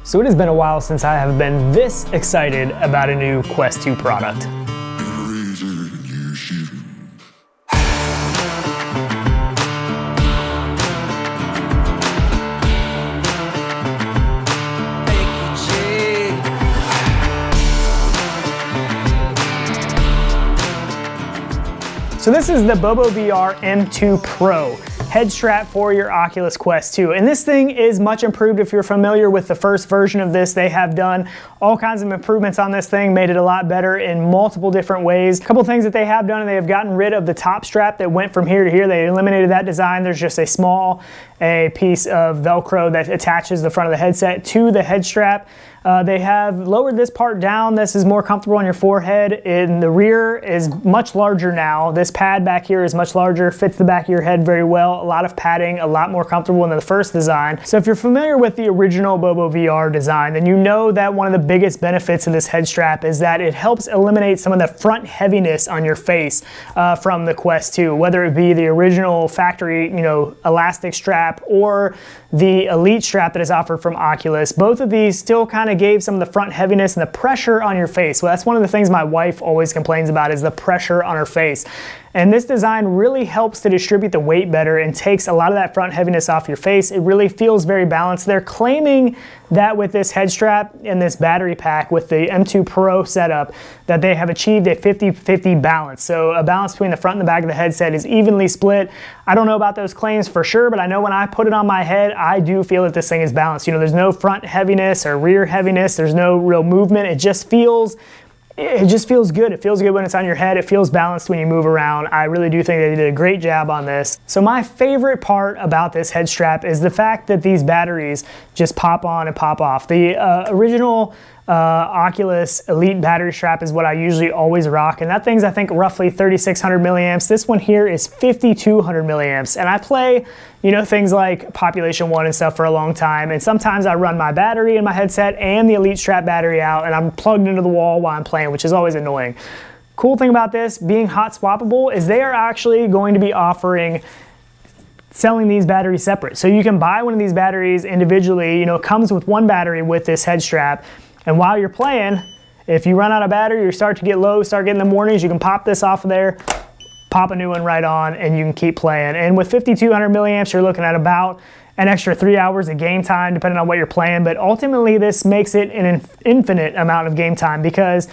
So it has been a while since I have been this excited about a new Quest 2 product. So this is the BoboVR M2 Pro head strap for your Oculus Quest 2. And this thing is much improved. If you're familiar with the first version of this, they have done all kinds of improvements on this thing, made it a lot better in multiple different ways. A couple things that they have done, they have gotten rid of the top strap that went from here to here. They eliminated that design. There's just a small piece of Velcro that attaches the front of the headset to the head strap. They have lowered this part down. This is more comfortable on your forehead. In the rear is much larger now. This pad back here is much larger, fits the back of your head very well. A lot of padding, a lot more comfortable than the first design. So if you're familiar with the original BoboVR design, then you know that one of the biggest benefits of this head strap is that it helps eliminate some of the front heaviness on your face from the Quest 2, whether it be the original factory, elastic strap or the Elite strap that is offered from Oculus. Both of these still kind of gave some of the front heaviness and the pressure on your face. Well, that's one of the things my wife always complains about, is the pressure on her face. And this design really helps to distribute the weight better and takes a lot of that front heaviness off your face. It really feels very balanced. They're claiming that with this head strap and this battery pack with the M2 Pro setup, that they have achieved a 50-50 balance. So a balance between the front and the back of the headset is evenly split. I don't know about those claims for sure, but I know when I put it on my head, I do feel that this thing is balanced. There's no front heaviness or rear heaviness. There's no real movement. It just feels good. It feels good when it's on your head. It feels balanced when you move around. I really do think they did a great job on this. So my favorite part about this head strap is the fact that these batteries just pop on and pop off. The original Oculus Elite battery strap is what I usually always rock, and that thing's I think roughly 3,600 milliamps. This one here is 5,200 milliamps, and I play things like Population 1 and stuff for a long time, and sometimes I run my battery in my headset and the Elite strap battery out, and I'm plugged into the wall while I'm playing, which is always annoying. Cool thing about this being hot swappable is they are actually going to be selling these batteries separate. So you can buy one of these batteries individually. It comes with one battery with this head strap. And while you're playing, if you run out of battery or start to get low, start getting the warnings, you can pop this off of there, pop a new one right on, and you can keep playing. And with 5,200 milliamps, you're looking at about an extra 3 hours of game time, depending on what you're playing. But ultimately, this makes it an infinite amount of game time, because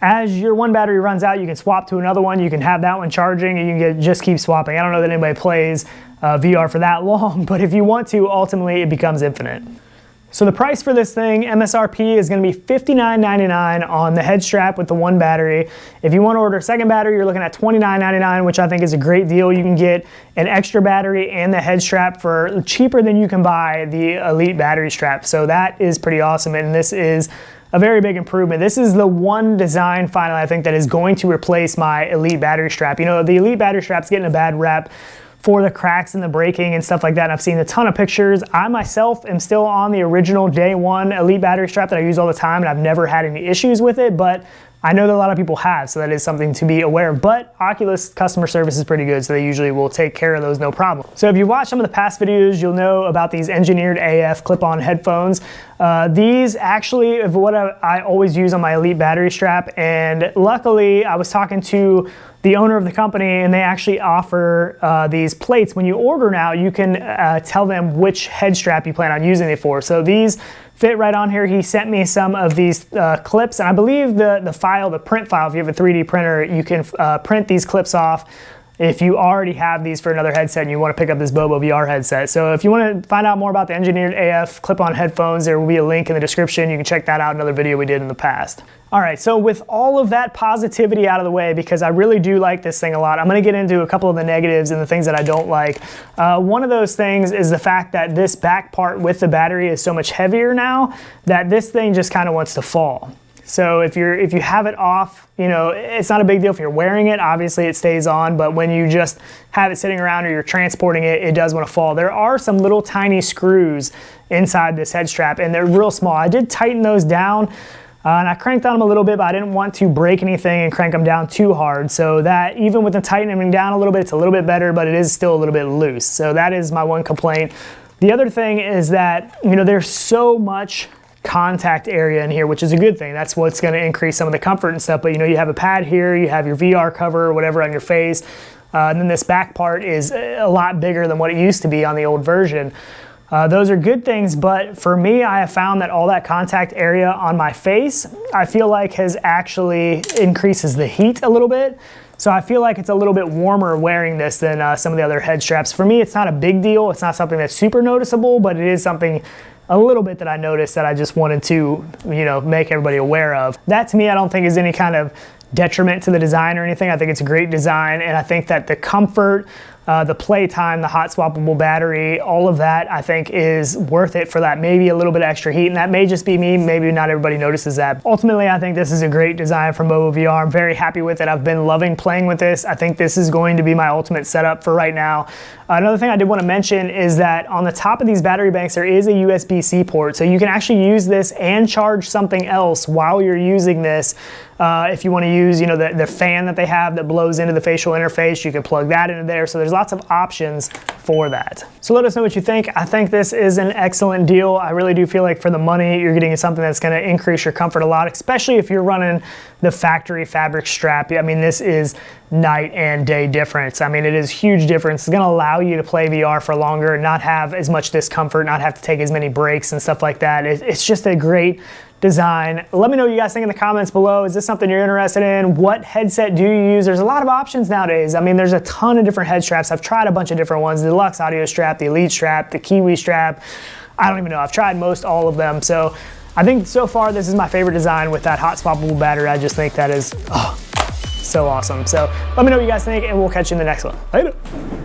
as your one battery runs out, you can swap to another one. You can have that one charging, and you can just keep swapping. I don't know that anybody plays VR for that long, but if you want to, ultimately, it becomes infinite. So the price for this thing, MSRP, is going to be $59.99 on the head strap with the one battery. If you want to order a second battery, you're looking at $29.99, which I think is a great deal. You can get an extra battery and the head strap for cheaper than you can buy the Elite battery strap. So that is pretty awesome, and this is a very big improvement. This is the one design finally, I think, that is going to replace my Elite battery strap. The Elite battery strap's getting a bad rep for the cracks and the breaking and stuff like that. And I've seen a ton of pictures. I myself am still on the original day one Elite battery strap that I use all the time, and I've never had any issues with it, but I know that a lot of people have, so that is something to be aware of. But Oculus customer service is pretty good, so they usually will take care of those no problem. So if you watch some of the past videos, you'll know about these engineered AF clip-on headphones. These actually are what I always use on my Elite battery strap, and luckily I was talking to the owner of the company, and they actually offer these plates. When you order now, you can tell them which head strap you plan on using it for. So these fit right on here. He sent me some of these clips, and I believe the print file, if you have a 3D printer, you can print these clips off if you already have these for another headset and you want to pick up this BoboVR headset. So if you want to find out more about the engineered AF clip-on headphones, there will be a link in the description. You can check that out, another video we did in the past. All right, so with all of that positivity out of the way, because I really do like this thing a lot, I'm gonna get into a couple of the negatives and the things that I don't like. One of those things is the fact that this back part with the battery is so much heavier now that this thing just kind of wants to fall. So if you have it off, it's not a big deal if you're wearing it. Obviously it stays on, but when you just have it sitting around or you're transporting it, it does want to fall. There are some little tiny screws inside this head strap, and they're real small. I did tighten those down, and I cranked on them a little bit, but I didn't want to break anything and crank them down too hard. So that even with the tightening them down a little bit, it's a little bit better, but it is still a little bit loose. So that is my one complaint. The other thing is that, there's so much contact area in here, which is a good thing. That's what's going to increase some of the comfort and stuff. But you know, you have a pad here, you have your VR cover or whatever on your face, and then this back part is a lot bigger than what it used to be on the old version. Those are good things, but for me, I have found that all that contact area on my face, I feel like has actually increases the heat a little bit. So I feel like it's a little bit warmer wearing this than some of the other head straps. For me, it's not a big deal. It's not something that's super noticeable, but it is something a little bit that I noticed that I just wanted to, you know, make everybody aware of. That to me, I don't think is any kind of detriment to the design or anything. I think it's a great design, and I think that the comfort, the playtime, the hot swappable battery, all of that I think is worth it for that maybe a little bit extra heat, and that may just be me, maybe not everybody notices that. Ultimately, I think this is a great design from BoboVR. I'm very happy with it. I've been loving playing with this. I think this is going to be my ultimate setup for right now. Another thing I did want to mention is that on the top of these battery banks there is a USB-C port, so you can actually use this and charge something else while you're using this. If you want to use, you know, the fan that they have that blows into the facial interface, you can plug that into there. So there's lots of options for that. So let us know what you think. I think this is an excellent deal. I really do feel like for the money, you're getting something that's going to increase your comfort a lot, especially if you're running the factory fabric strap. I mean, this is night and day difference. I mean, it is huge difference. It's going to allow you to play VR for longer, not have as much discomfort, not have to take as many breaks and stuff like that. It's just a great design. Let me know what you guys think in the comments below. Is this something you're interested in? What headset do you use? There's a lot of options nowadays. I mean, there's a ton of different head straps. I've tried a bunch of different ones. The Deluxe Audio strap, the Elite strap, the Kiwi strap. I don't even know. I've tried most all of them. So I think so far this is my favorite design with that hot swappable battery. I just think that is so awesome. So let me know what you guys think, and we'll catch you in the next one. Later.